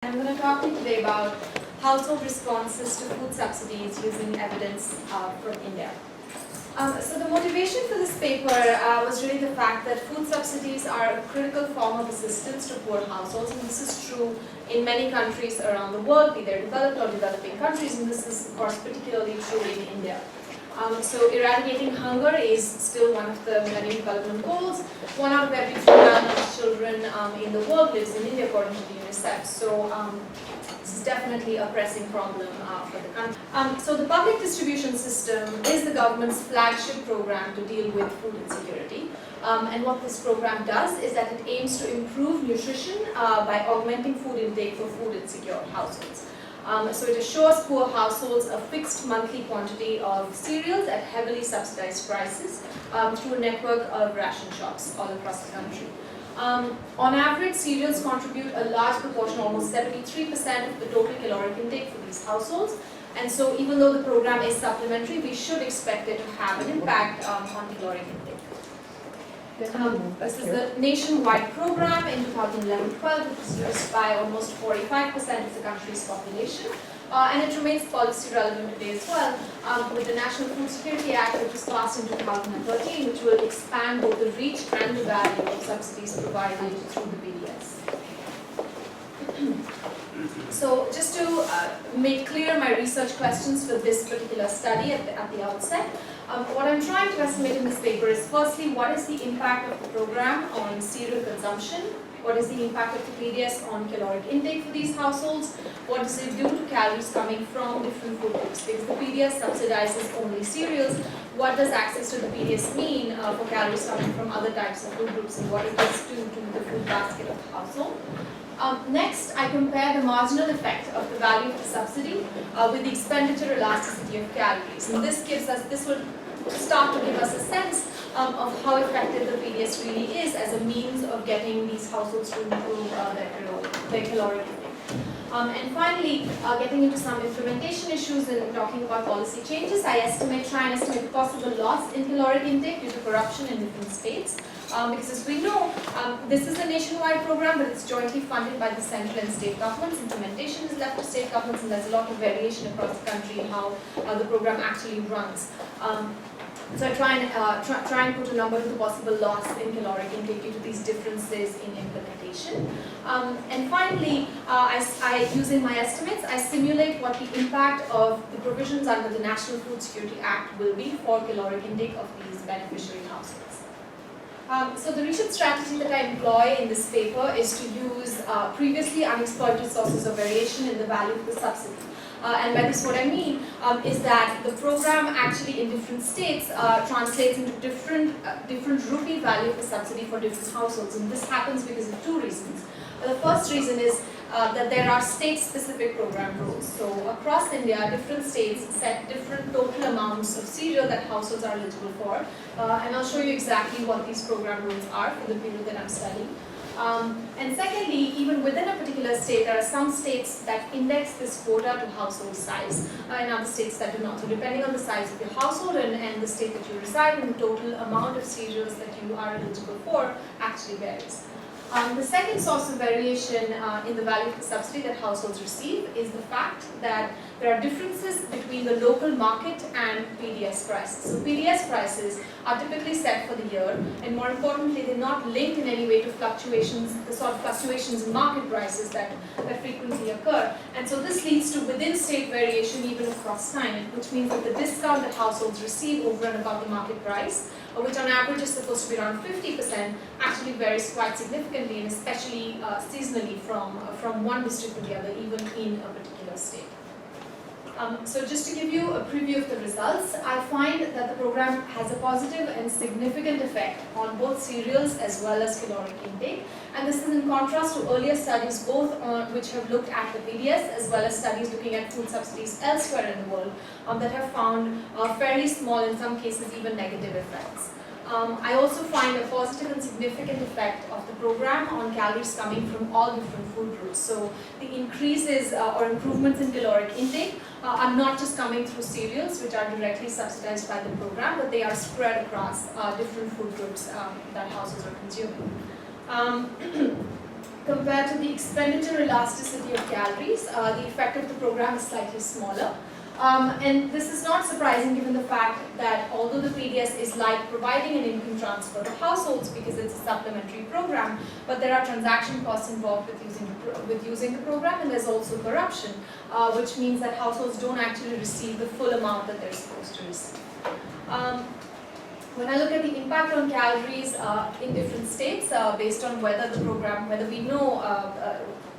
I'm going to talk to you today about household responses to food subsidies using evidence from India. So the motivation for this paper was really the fact that food subsidies are a critical form of assistance to poor households, and this is true in many countries around the world, be they developed or developing countries, and this is of course particularly true in India. So eradicating hunger is still one of the Millennium Development Goals. 1 out of every 3 malnourished children in the world lives in India according to the UNICEF. So this is definitely a pressing problem for the country. So the public distribution system is the government's flagship program to deal with food insecurity. And what this program does is that it aims to improve nutrition by augmenting food intake for food insecure households. So it assures poor households a fixed monthly quantity of cereals at heavily subsidized prices through a network of ration shops all across the country. On average, cereals contribute a large proportion, almost 73% of the total caloric intake for these households. And so even though the program is supplementary, we should expect it to have an impact on caloric intake. This is the nationwide program in 2011-12, which was used by almost 45% of the country's population. And it remains policy relevant today as well, with the National Food Security Act, which was passed in 2013, which will expand both the reach and the value of subsidies provided through the BDS. So just to make clear my research questions for this particular study at the outset, what I'm trying to estimate in this paper is firstly, what is the impact of the program on cereal consumption? What is the impact of the PDS on caloric intake for these households? What does it do to calories coming from different food groups? Because the PDS subsidizes only cereals. What does access to the PDS mean for calories coming from other types of food groups, and what it does to the food basket of the household? Next, I compare the marginal effect of the value of the subsidy with the expenditure elasticity of calories. And this will start to give us a sense of how effective the PDS really is as a means of getting these households to improve their caloric intake. And finally, getting into some implementation issues and talking about policy changes, I try and estimate the possible loss in caloric intake due to corruption in different states. Because as we know, this is a nationwide program, but it's jointly funded by the central and state governments. Implementation is left to state governments, and there's a lot of variation across the country in how the program actually runs. So I try and put a number to the possible loss in caloric intake due to these differences in implementation. And finally, using my estimates, I simulate what the impact of the provisions under the National Food Security Act will be for caloric intake of these beneficiary households. So the research strategy that I employ in this paper is to use previously unexploited sources of variation in the value of the subsidy. And by this what I mean is that the program actually in different states translates into different rupee value of the subsidy for different households, and this happens because of 2 reasons. The first reason is that there are state-specific program rules. So across India, different states set different total amounts of cereal that households are eligible for, and I'll show you exactly what these program rules are for the period that I'm studying. And secondly, even within a particular state, there are some states that index this quota to household size, and other states that do not. So depending on the size of your household and the state that you reside in, the total amount of cereals that you are eligible for actually varies. The second source of variation in the value of the subsidy that households receive is the fact that there are differences between the local market and PDS prices. So PDS prices are typically set for the year, and more importantly, they're not linked in any way to fluctuations, the sort of fluctuations in market prices that frequently occur. And so this leads to within-state variation even across time, which means that the discount that households receive over and above the market price, which on average is supposed to be around 50%, actually varies quite significantly, and especially seasonally from one district to the other, even in a particular state. So just to give you a preview of the results, I find that the program has a positive and significant effect on both cereals as well as caloric intake. And this is in contrast to earlier studies, both which have looked at the PDS as well as studies looking at food subsidies elsewhere in the world that have found fairly small, in some cases even negative effects. I also find a positive and significant effect of the program on calories coming from all different food groups. So the increases or improvements in caloric intake are not just coming through cereals, which are directly subsidized by the program, but they are spread across different food groups that households are consuming. compared to the expenditure elasticity of calories, the effect of the program is slightly smaller. And this is not surprising given the fact that although the PDS is like providing an income transfer to households because it's a supplementary program, but there are transaction costs involved with using the program, and there's also corruption, which means that households don't actually receive the full amount that they're supposed to receive. When I look at the impact on calories in different states, based on whether we know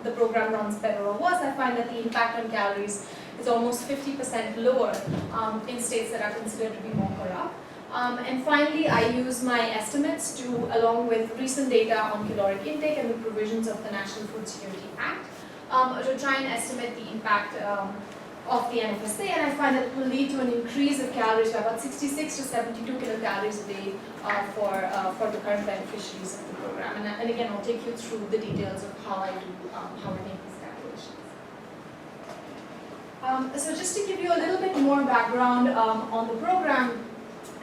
the program runs better or worse, I find that the impact on calories is almost 50% lower in states that are considered to be more corrupt. And finally, I use my estimates along with recent data on caloric intake and the provisions of the National Food Security Act, to try and estimate the impact of the NFSA, and I find that it will lead to an increase of calories by about 66 to 72 kilocalories a day for the current beneficiaries of the program. And again, I'll take you through the details of how I make these calculations. So just to give you a little bit more background on the program,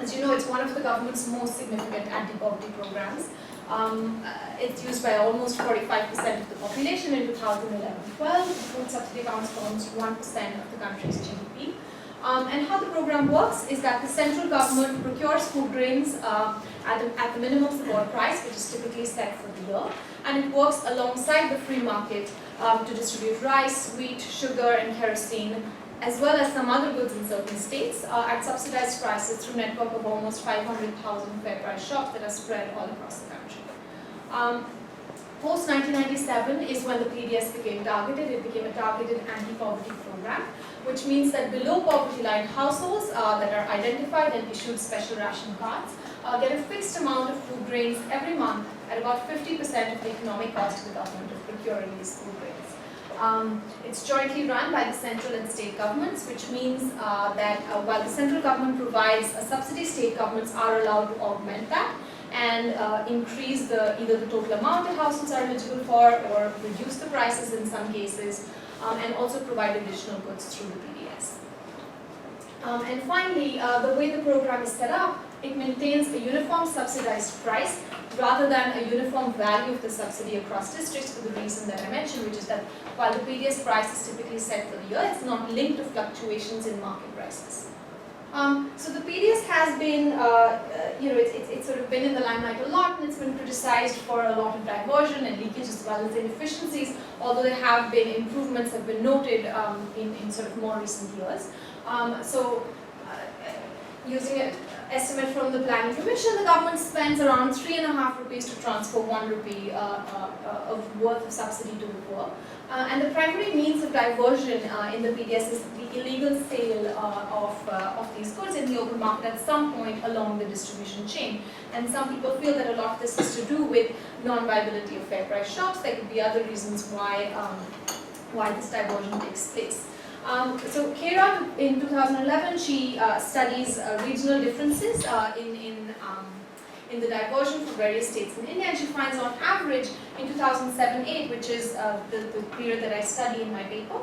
as you know, it's one of the government's most significant anti-poverty programs. It's used by almost 45% of the population in 2011-12. The food subsidy accounts for almost 1% of the country's GDP. And how the program works is that the central government procures food grains at the minimum support price, which is typically set for the year, and it works alongside the free market to distribute rice, wheat, sugar, and kerosene, as well as some other goods in certain states at subsidized prices through a network of almost 500,000 fair price shops that are spread all across the country. Post 1997 is when the PDS became targeted. It became a targeted anti-poverty program, which means that below poverty line households that are identified and issued special ration cards get a fixed amount of food grains every month at about 50% of the economic cost to the government of procuring these food grains. It's jointly run by the central and state governments, which means that while the central government provides a subsidy, state governments are allowed to augment that and increase either the total amount that households are eligible for or reduce the prices in some cases, and also provide additional goods through the PDS. And finally, the way the program is set up, it maintains a uniform subsidized price rather than a uniform value of the subsidy across districts for the reason that I mentioned, which is that while the PDS price is typically set for the year, it's not linked to fluctuations in market prices. So the PDS has been, it's sort of been in the limelight a lot, and it's been criticized for a lot of diversion and leakage as well as inefficiencies, although there have been improvements have been noted in sort of more recent years. Using an estimate from the Planning Commission, the government spends around 3.5 rupees to transfer 1 rupee of worth of subsidy to the poor. And the primary means of diversion in the PDS is the illegal sale of these goods in the open market at some point along the distribution chain. And some people feel that a lot of this is to do with non-viability of fair price shops. There could be other reasons why this diversion takes place. So Kera, in 2011, she studies regional differences in the diversion for various states in India, and she finds on average in 2007-8, which is the period that I study in my paper,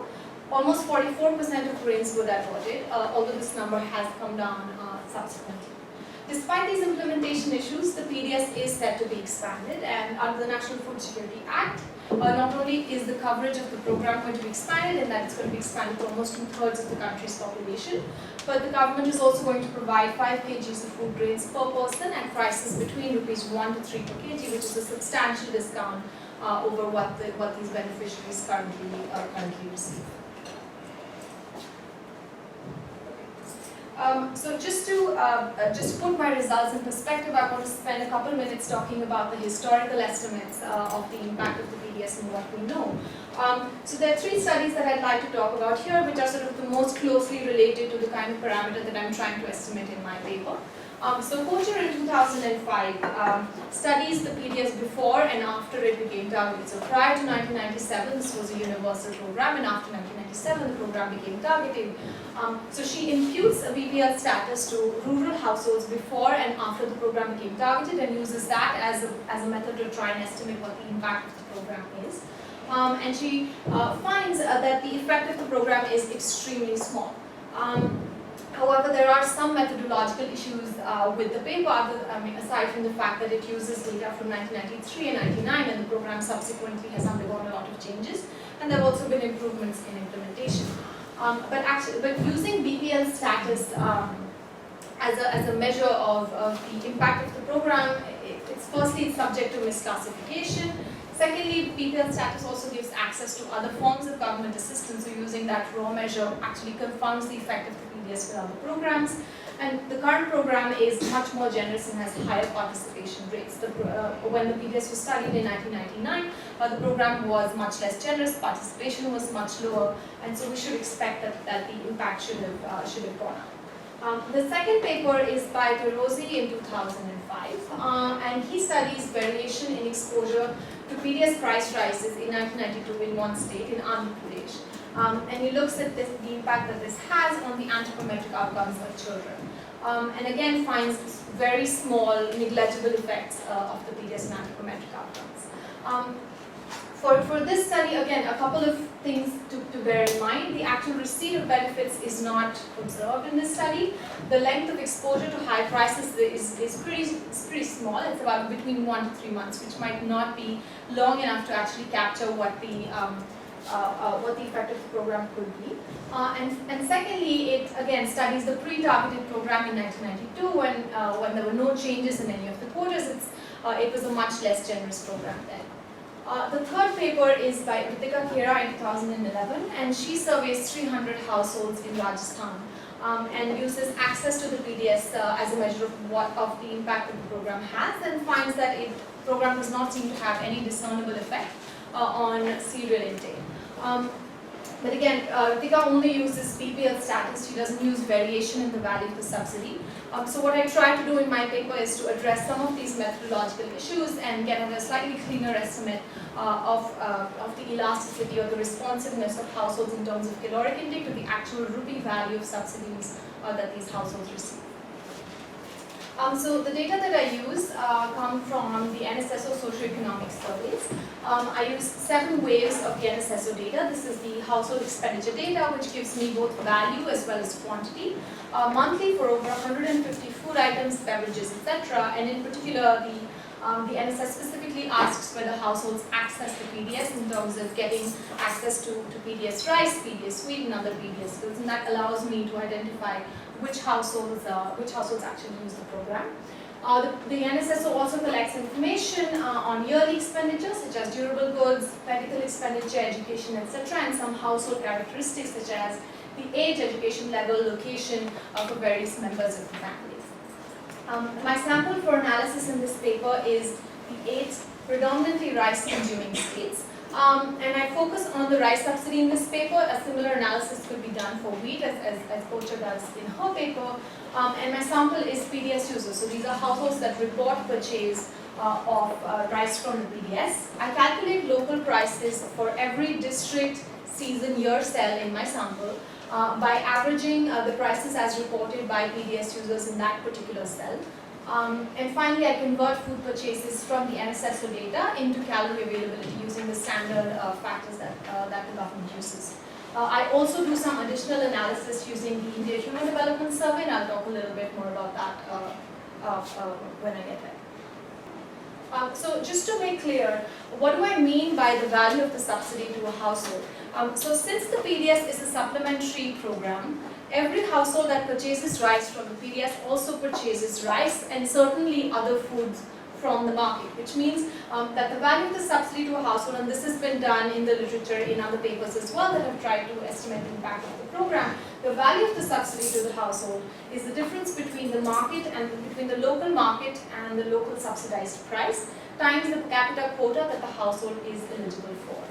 almost 44% of grains were diverted, although this number has come down subsequently. Despite these implementation issues, the PDS is set to be expanded, and under the National Food Security Act, not only is the coverage of the program going to be expanded, in that it's going to be expanded to almost 2/3 of the country's population, but the government is also going to provide 5 kgs of food grains per person at prices between ₹1 to 3 per kg, which is a substantial discount over what these beneficiaries currently receive. So just to put my results in perspective, I want to spend a couple of minutes talking about the historical estimates of the impact of the PDS and what we know. So there are 3 studies that I'd like to talk about here, which are sort of the most closely related to the kind of parameter that I'm trying to estimate in my paper. So Kocher in 2005 studies the PDS before and after it became targeted. So prior to 1997, this was a universal program, and after 1997, the program became targeted. So she imputes a BPL status to rural households before and after the program became targeted, and uses that as a method to try and estimate what the impact of the program is. And she finds that the effect of the program is extremely small. However, there are some methodological issues with the paper, aside from the fact that it uses data from 1993 and 99, and the program subsequently has undergone a lot of changes, and there have also been improvements in implementation. But using BPL status as a measure of the impact of the program, it's firstly subject to misclassification. Secondly, BPL status also gives access to other forms of government assistance, so using that raw measure actually confounds the effect of the PDS with other programs. And the current program is much more generous and has higher participation rates. When the PDS was studied in 1999, the program was much less generous, participation was much lower, and so we should expect that the impact should have gone up. The second paper is by Terozzi in 2005, and he studies variation in exposure to PDS price rises in 1992 in one state, in Andhra Pradesh. And he looks at the impact that this has on the anthropometric outcomes of children. And again finds very small, negligible effects of the PDS and anthropometric outcomes. For this study, again, a couple of things to bear in mind. The actual receipt of benefits is not observed in this study. The length of exposure to high prices is pretty small. It's about between 1 to 3 months, which might not be long enough to actually capture what the effect of the program could be. And secondly, it again studies the pre-targeted program in 1992 when there were no changes in any of the quotas. It was a much less generous program then. The third paper is by Ritika Khera in 2011, and she surveys 300 households in Rajasthan and uses access to the PDS as a measure of the impact that the program has, and finds that the program does not seem to have any discernible effect on cereal intake. But again, Ritika only uses BPL status. She doesn't use variation in the value of the subsidy. So what I try to do in my paper is to address some of these methodological issues and get a slightly cleaner estimate of the elasticity or the responsiveness of households in terms of caloric intake to the actual rupee value of subsidies that these households receive. So the data that I use come from the NSSO socioeconomic surveys. I use 7 waves of the NSSO data. This is the household expenditure data, which gives me both value as well as quantity. Monthly for over 150 food items, beverages, etc. And in particular, the NSS specifically asks whether households access the PDS in terms of getting access to PDS rice, PDS wheat, and other PDS goods, and that allows me to identify which households actually use the program. The NSSO also collects information on yearly expenditures such as durable goods, medical expenditure, education, etc., and some household characteristics such as the age, education level, location for various members of the family. My sample for analysis in this paper is the 8 predominantly rice-consuming states. And I focus on the rice subsidy in this paper. A similar analysis could be done for wheat as Pocha does in her paper. And my sample is PDS users. So these are households that report purchase of rice from the PDS. I calculate local prices for every district, season, year cell in my sample by averaging the prices as reported by PDS users in that particular cell. And finally, I convert food purchases from the NSSO data into calorie availability using the standard factors that the government uses. I also do some additional analysis using the India Human Development Survey, and I'll talk a little bit more about that when I get there. So just to make clear, what do I mean by the value of the subsidy to a household? So since the PDS is a supplementary program, every household that purchases rice from the PDS also purchases rice and certainly other foods from the market, which means that the value of the subsidy to a household, and this has been done in the literature in other papers as well that have tried to estimate the impact of the program, the value of the subsidy to the household is the difference between the market and between the local market and the local subsidized price times the per capita quota that the household is eligible for.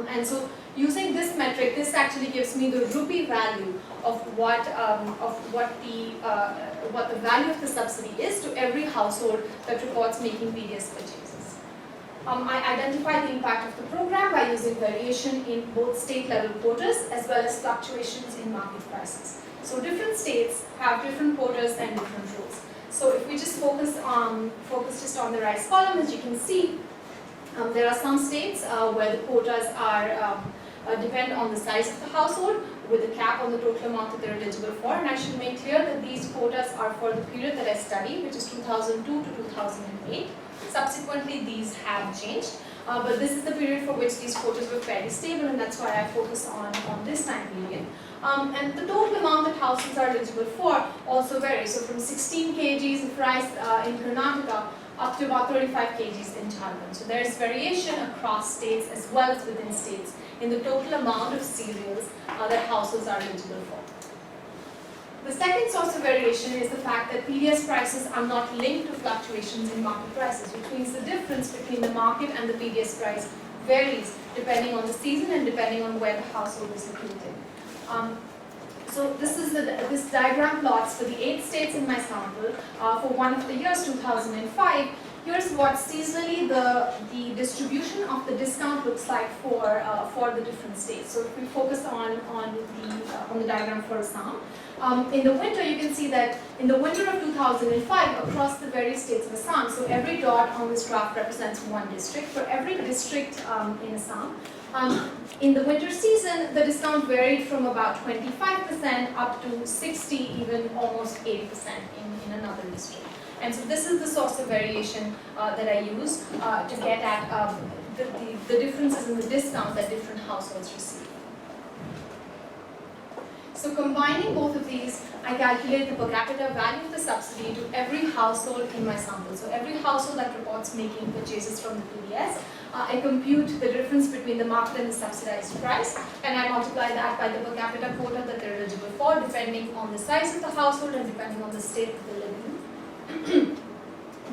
And so using this metric, this actually gives me the rupee value of what the value of the subsidy is to every household that reports making PDS purchases. I identify the impact of the program by using variation in both state level quotas as well as fluctuations in market prices. So different states have different quotas and different rules. So if we just focus just on the rice column, as you can see, there are some states where the quotas are depend on the size of the household, with a cap on the total amount that they're eligible for. And I should make clear that these quotas are for the period that I studied, which is 2002 to 2008. Subsequently, these have changed. But this is the period for which these quotas were fairly stable, and that's why I focus on this time period. And the total amount that households are eligible for also varies. So from 16 kgs of rice in Karnataka up to about 35 kgs in Jharkhand. So there is variation across states as well as within states in the total amount of cereals that households are eligible for. The second source of variation is the fact that PDS prices are not linked to fluctuations in market prices, which means the difference between the market and the PDS price varies depending on the season and depending on where the household is located. So this diagram plots for the 8 states in my sample for one of the years 2005. Here's what seasonally the distribution of the discount looks like for the different states. So if we focus on the diagram for Assam, in the winter you can see that in the winter of 2005 across the various states of Assam, so every dot on this graph represents one district. For every district in Assam, in the winter season, the discount varied from about 25% up to 60, even almost 80% in another district. And so this is the source of variation that I use to get at the differences in the discount that different households receive. So combining both of these, I calculate the per capita value of the subsidy to every household in my sample. So every household that reports making purchases from the PDS, I compute the difference between the market and the subsidized price, and I multiply that by the per capita quota that they're eligible for, depending on the size of the household and depending on the state that they live in,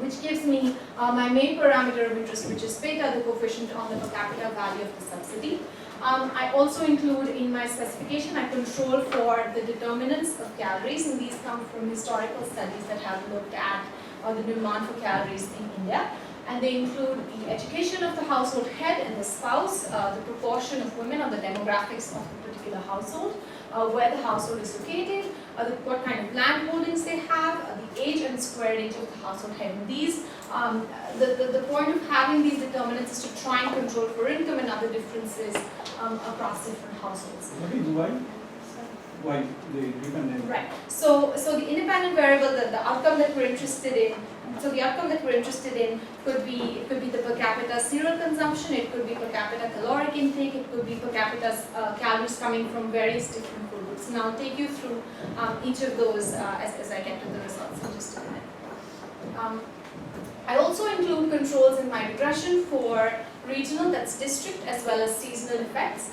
which gives me my main parameter of interest, which is beta, the coefficient on the per capita value of the subsidy. I also include in my specification, I control for the determinants of calories, and these come from historical studies that have looked at the demand for calories in India. And they include the education of the household head and the spouse, the proportion of women or the demographics of the particular household, where the household is located, what kind of land holdings they have, the age and square age of the household head. And these, the point of having these determinants is to try and control for income and other differences across different households. What is Y? Why the independent? Right. So the independent variable, the outcome that we're interested in. So the outcome that we're interested in could be the per capita cereal consumption. It could be per capita caloric intake. It could be per capita calories coming from various different food groups. And I'll take you through each of those as I get to the results in just a minute. I also include controls in my regression for regional, that's district, as well as seasonal effects,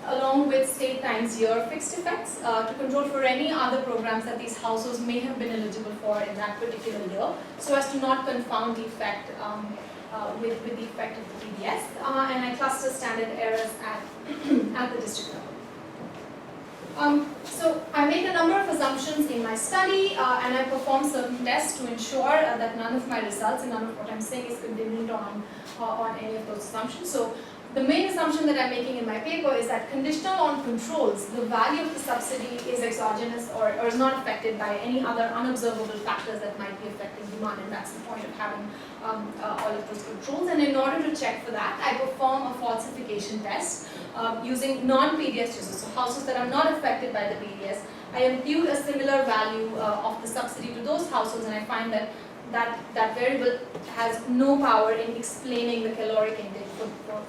along with state times year fixed effects to control for any other programs that these households may have been eligible for in that particular year, so as to not confound the effect with the effect of the PDS. And I cluster standard errors at the district level. So I make a number of assumptions in my study and I perform certain tests to ensure that none of my results and none of what I'm saying is contingent on any of those assumptions. So the main assumption that I'm making in my paper is that conditional on controls, the value of the subsidy is exogenous or is not affected by any other unobservable factors that might be affecting demand, and that's the point of having all of those controls. And in order to check for that, I perform a falsification test using non-PDS users, so households that are not affected by the PDS. I impute a similar value of the subsidy to those households, and I find that variable has no power in explaining the caloric intake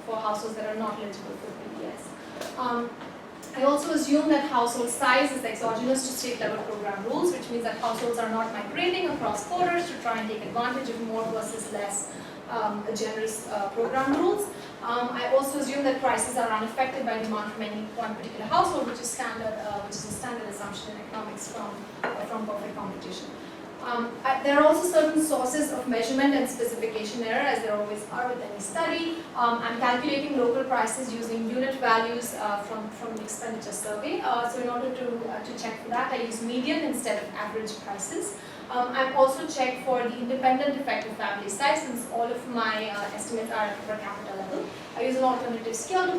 for households that are not eligible for PDS. I also assume that household size is exogenous to state level program rules, which means that households are not migrating across borders to try and take advantage of more versus less generous program rules. I also assume that prices are unaffected by demand from any one particular household, which is a standard assumption in economics from perfect competition. There are also certain sources of measurement and specification error, as there always are with any study. I'm calculating local prices using unit values from the expenditure survey. So in order to check for that, I use median instead of average prices. I've also checked for the independent effect of family size, since all of my estimates are at per capita level. I use an alternative scale to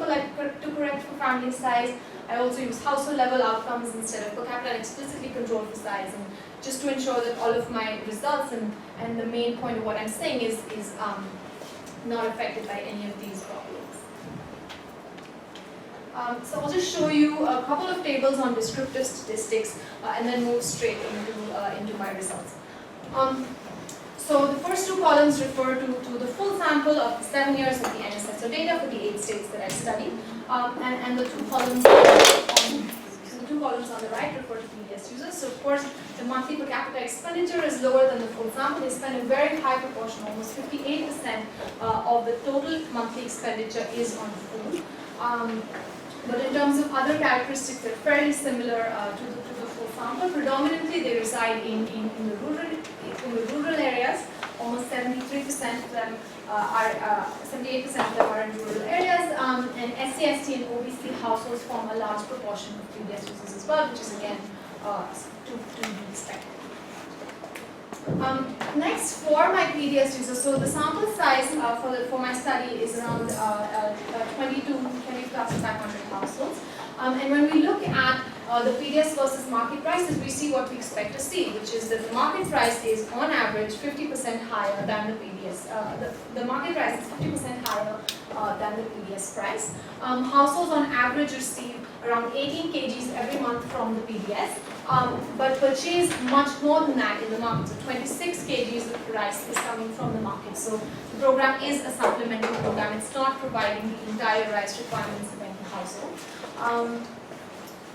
correct for family size. I also use household level outcomes instead of per capita and explicitly control for size, and just to ensure that all of my results and the main point of what I'm saying is not affected by any of these problems. So I'll just show you a couple of tables on descriptive statistics and then move straight into my results. So the first two columns refer to the full sample of the 7 years of the NSSO data for the 8 states that I studied, and the two columns on the right refer to PDS users. So of course, the monthly per capita expenditure is lower than the full sample. They spend a very high proportion, almost 58% of the total monthly expenditure is on food. But in terms of other characteristics, they're fairly similar to the full sample. Predominantly, they reside in the rural areas. Almost 73% of them are 78% of them are in rural areas, and SC, ST, and OBC households form a large proportion of PDS users as well, which is again to be expected. Next, for my PDS users, so the sample size for my study is around 20,500 households. And when we look at the PDS versus market prices, we see what we expect to see, which is that the market price is on average 50% higher than the PDS. The market price is 50% higher than the PDS price. Households on average receive around 18 kgs every month from the PDS, but purchase much more than that in the market. So 26 kgs of rice is coming from the market. So the program is a supplemental program. It's not providing the entire rice requirements of any household.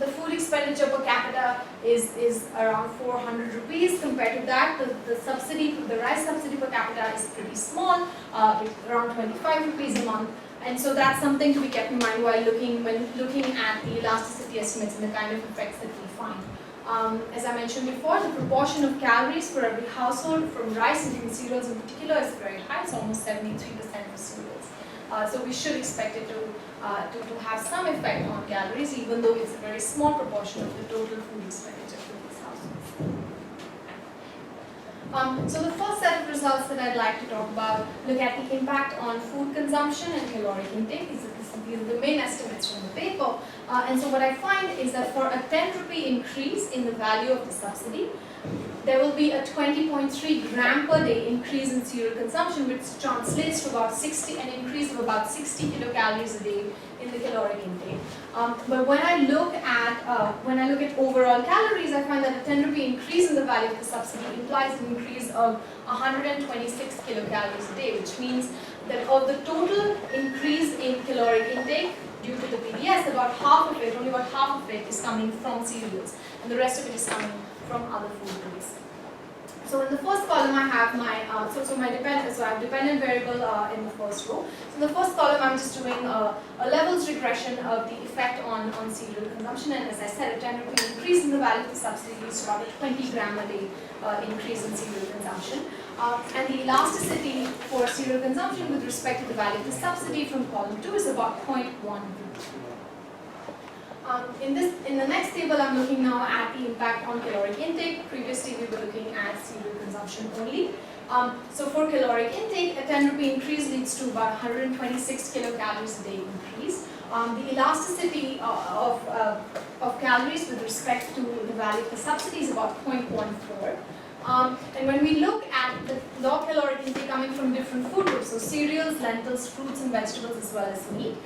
The food expenditure per capita is around 400 rupees. Compared to that, the rice subsidy per capita is pretty small, around 25 rupees a month. And so that's something to be kept in mind when looking at the elasticity estimates and the kind of effects that we find. As I mentioned before, the proportion of calories for every household from rice and from cereals in particular is very high. It's almost 73% for cereals. So we should expect it to have some effect on calories, even though it's a very small proportion of the total food expenditure for these households. So the first set of results that I'd like to talk about look at the impact on food consumption and caloric intake. These are the main estimates from the paper. And so what I find is that for a 10 rupee increase in the value of the subsidy, there will be a 20.3 gram per day increase in cereal consumption, which translates to about an increase of about 60 kilocalories a day in the caloric intake. But when I look at overall calories, I find that a 10 rupee increase in the value of the subsidy implies an increase of 126 kilocalories a day, which means that of the total increase in caloric intake due to the PDS, only about half of it is coming from cereals, and the rest of it is coming from other food groups. So in the first column I have my I have dependent variable in the first row. So in the first column I'm just doing a levels regression of the effect on cereal consumption, and as I said, a 10 rupee increase in the value of the subsidy leads to about a 20 gram a day increase in cereal consumption. And the elasticity for cereal consumption with respect to the value of the subsidy from column 2 is about 0.1. In the next table, I'm looking now at the impact on caloric intake. Previously, we were looking at cereal consumption only. So for caloric intake, a 10 rupee increase leads to about 126 kilocalories a day increase. The elasticity of calories with respect to the value of the subsidy is about 0.14. And when we look at the low caloric intake coming from different food groups, so cereals, lentils, fruits and vegetables as well as meat,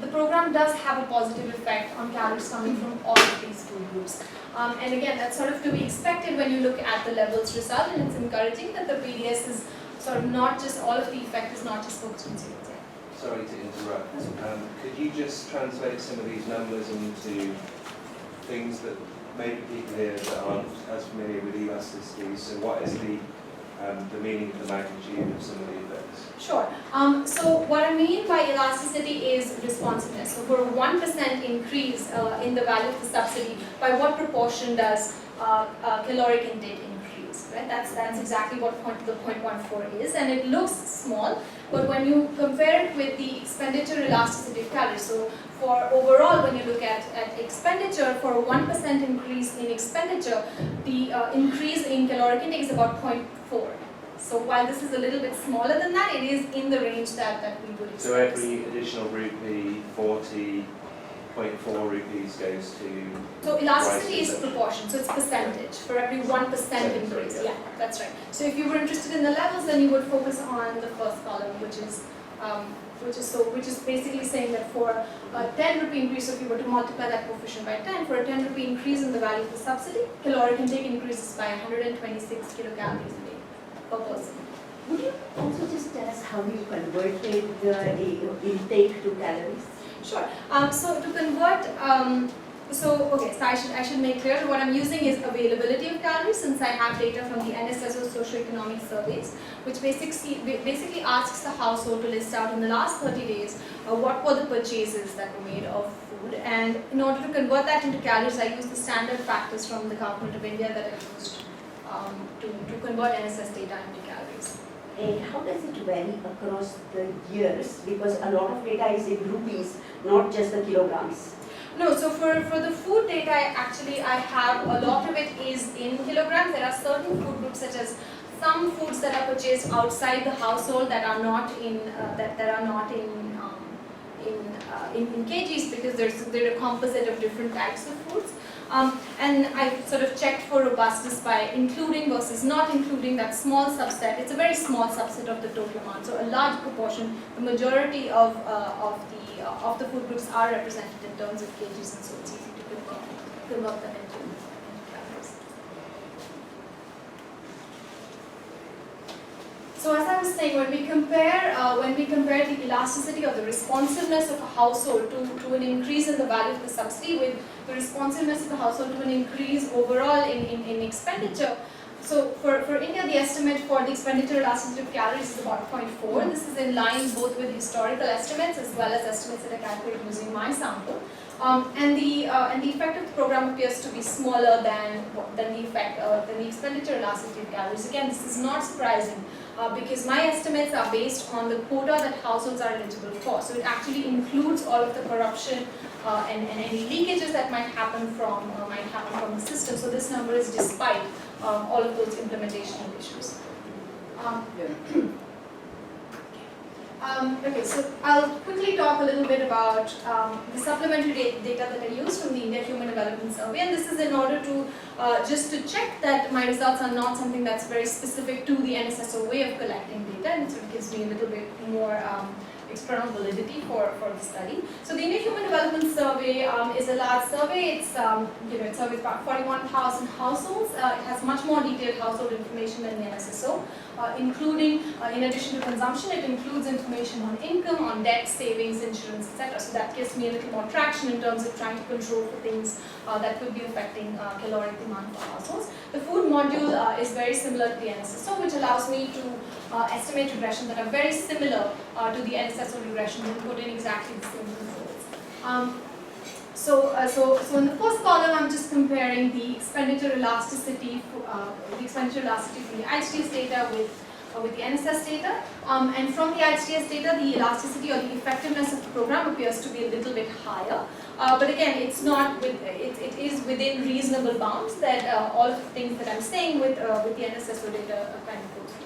the program does have a positive effect on calories coming from all of these food groups. And again, that's sort of to be expected when you look at the levels result, and it's encouraging that the PDS is sort of not just, all of the effect is not just focused on cereals. Sorry to interrupt. Could you just translate some of these numbers into things that maybe people here that aren't as familiar with elasticities? So what is the meaning of the magnitude of some of the effects? Sure. So what I mean by elasticity is responsiveness. So for a 1% increase in the value of the subsidy, by what proportion does caloric intake increase? Right? That's exactly what the 0.14 is, and it looks small, but when you compare it with the expenditure elasticity of calories, so for overall, when you look at expenditure, for a 1% increase in expenditure, the increase in caloric intake is about 0.4. So while this is a little bit smaller than that, it is in the range that we would expect. So every additional rupee, 40.4 rupees goes to... So elasticity is proportion, so it's percentage for every 1% increase. Yeah, that's right. So if you were interested in the levels, then you would focus on the first column, which is which is basically saying that for a 10 rupee increase, if you were to multiply that coefficient by 10, for a 10 rupee increase in the value of the subsidy, caloric intake increases by 126 kilocalories a day per person. Would you also just tell us how you converted the intake to calories? Sure. So to convert, so I should make clear that what I'm using is availability of calories, since I have data from the NSSO socioeconomic surveys, which basically asks the household to list out in the last 30 days what were the purchases that were made of food, and in order to convert that into calories, I use the standard factors from the Government of India that I used to convert NSS data into calories. And how does it vary across the years? Because a lot of data is in rupees, not just the kilograms. No, so for the food data, I have a lot of it is in kilograms. There are certain food groups, such as some foods that are purchased outside the household that are not in in kgs, because they're a composite of different types of foods. And I sort of checked for robustness by including versus not including that small subset. It's a very small subset of the total amount. So a large proportion, the majority of the food groups are represented in terms of kgs, and so it's easy to convert them into calories. So as I was saying, when we compare the elasticity or the responsiveness of a household to an increase in the value of the subsidy with the responsiveness of the household to an increase overall in expenditure. So for India, the estimate for the expenditure elasticity of calories is about 0.4. This is in line both with historical estimates as well as estimates that are calculated using my sample. And the effect of the program appears to be smaller than the expenditure elasticity of calories. Again, this is not surprising because my estimates are based on the quota that households are eligible for. So it actually includes all of the corruption and any leakages that might happen from the system. So this number is despite all of those implementational issues. Okay, so I'll quickly talk a little bit about the supplementary data that I used from the India Human Development Survey, and this is in order to just to check that my results are not something that's very specific to the NSSO way of collecting data, and so it gives me a little bit more external validity for the study. So the India Human Development Survey is a large survey. It's it surveys about 41,000 households. It has much more detailed household information than the NSSO, including in addition to consumption, it includes information on income, on debt, savings, insurance, etc. So that gives me a little more traction in terms of trying to control for things that could be affecting caloric demand for households. The food module is very similar to the NSSO, which allows me to estimate regression that are very similar to the NSSO regression and put in exactly the same controls. So in the first column, I'm just comparing the expenditure elasticity from the IHTS data with the NSS data. And from the IHTS data, the elasticity or the effectiveness of the program appears to be a little bit higher. But again, it is within reasonable bounds that all of the things that I'm saying with the NSSO data kind of go through.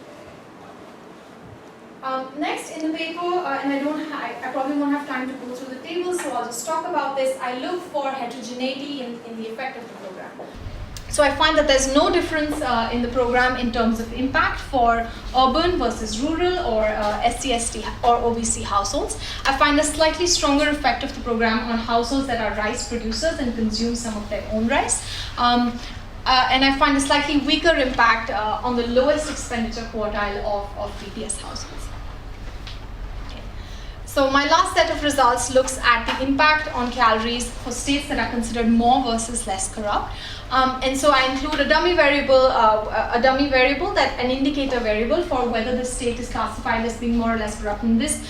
Next in the paper, and I probably won't have time to go through the tables, so I'll just talk about this. I look for heterogeneity in the effect of the program. So I find that there's no difference in the program in terms of impact for urban versus rural or SC/ST or OBC households. I find a slightly stronger effect of the program on households that are rice producers and consume some of their own rice. And I find a slightly weaker impact on the lowest expenditure quartile of BPS households. So my last set of results looks at the impact on calories for states that are considered more versus less corrupt. And so I include a dummy variable that an indicator variable for whether the state is classified as being more or less corrupt. And this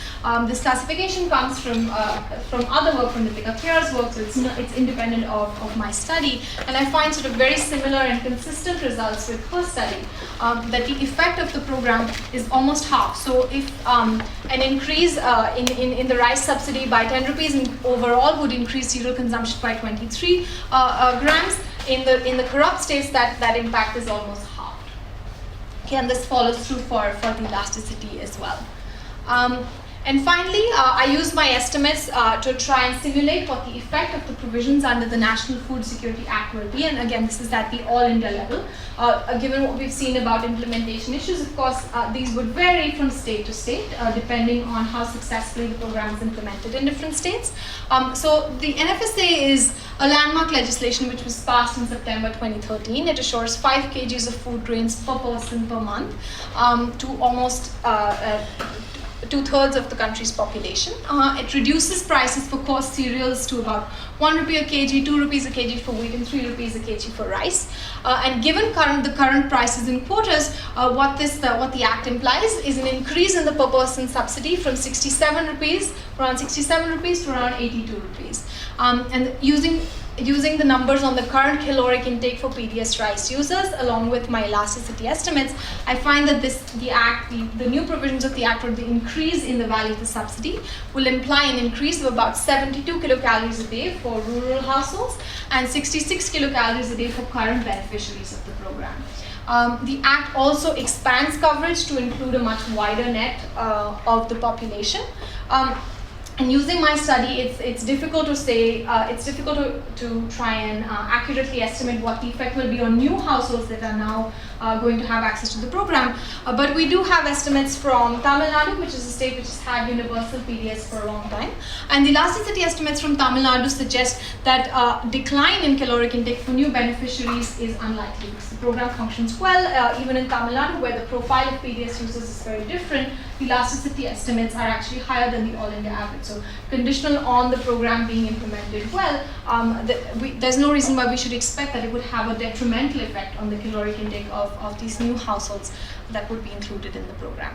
classification comes from other work, from the Deepika Kher's work, so it's independent of my study. And I find sort of very similar and consistent results with her study, that the effect of the program is almost half. So if an increase in the rice subsidy by 10 rupees overall would increase cereal consumption by 23 grams, in the corrupt states that impact is almost half. Okay, and this follows through for the elasticity as well. And finally, I used my estimates to try and simulate what the effect of the provisions under the National Food Security Act will be. And again, this is at the all India level. Given what we've seen about implementation issues, of course, these would vary from state to state, depending on how successfully the program is implemented in different states. So the NFSA is a landmark legislation which was passed in September 2013. It assures 5 kgs of food grains per person per month to almost 2/3 of the country's population. It reduces prices for coarse cereals to about 1 rupee a kg, 2 rupees a kg for wheat, and 3 rupees a kg for rice. And given the current prices in quotas, what the Act implies is an increase in the per person subsidy from 67 rupees, around 67 rupees to around 82 rupees. And using the numbers on the current caloric intake for PDS rice users, along with my elasticity estimates, I find that the new provisions of the Act, or the increase in the value of the subsidy, will imply an increase of about 72 kilocalories a day for rural households and 66 kilocalories a day for current beneficiaries of the program. The Act also expands coverage to include a much wider net of the population. And using my study, it's difficult to say, to try and accurately estimate what the effect will be on new households that are now going to have access to the program. But we do have estimates from Tamil Nadu, which is a state which has had universal PDS for a long time. And the elasticity estimates from Tamil Nadu suggest that decline in caloric intake for new beneficiaries is unlikely, because the program functions well. Even in Tamil Nadu, where the profile of PDS users is very different, the elasticity estimates are actually higher than the all India average. So conditional on the program being implemented well, there's no reason why we should expect that it would have a detrimental effect on the caloric intake of these new households that would be included in the program.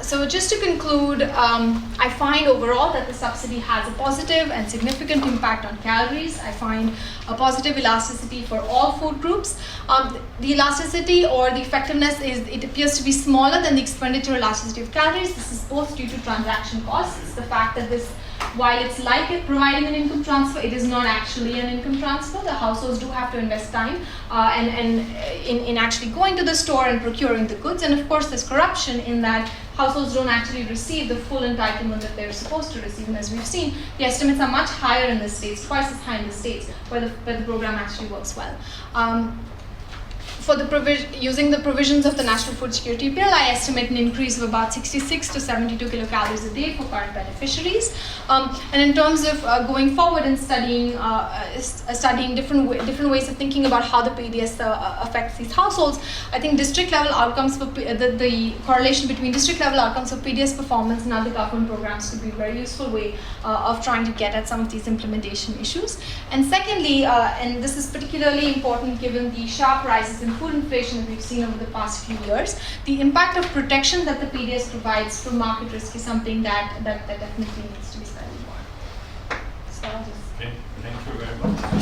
So just to conclude, I find overall that the subsidy has a positive and significant impact on calories. I find a positive elasticity for all food groups. The elasticity or the effectiveness it appears to be smaller than the expenditure elasticity of calories. This is both due to transaction costs. It's the fact that this, while it's like it providing an income transfer, it is not actually an income transfer. The households do have to invest time in actually going to the store and procuring the goods. And of course, there's corruption in that households don't actually receive the full entitlement that they're supposed to receive. And as we've seen, the estimates are much higher in the states, twice as high in the states where the program actually works well. For using the provisions of the National Food Security Bill, I estimate an increase of about 66 to 72 kilocalories a day for current beneficiaries. And in terms of going forward and studying different ways of thinking about how the PDS affects these households, I think district level outcomes for the correlation between district level outcomes of PDS performance and other government programs could be a very useful way of trying to get at some of these implementation issues. And secondly, and this is particularly important given the sharp rises in food inflation that we've seen over the past few years, the impact of protection that the PDS provides from market risk is something that definitely needs to be studied more. So I'll just... Okay, thank you very much.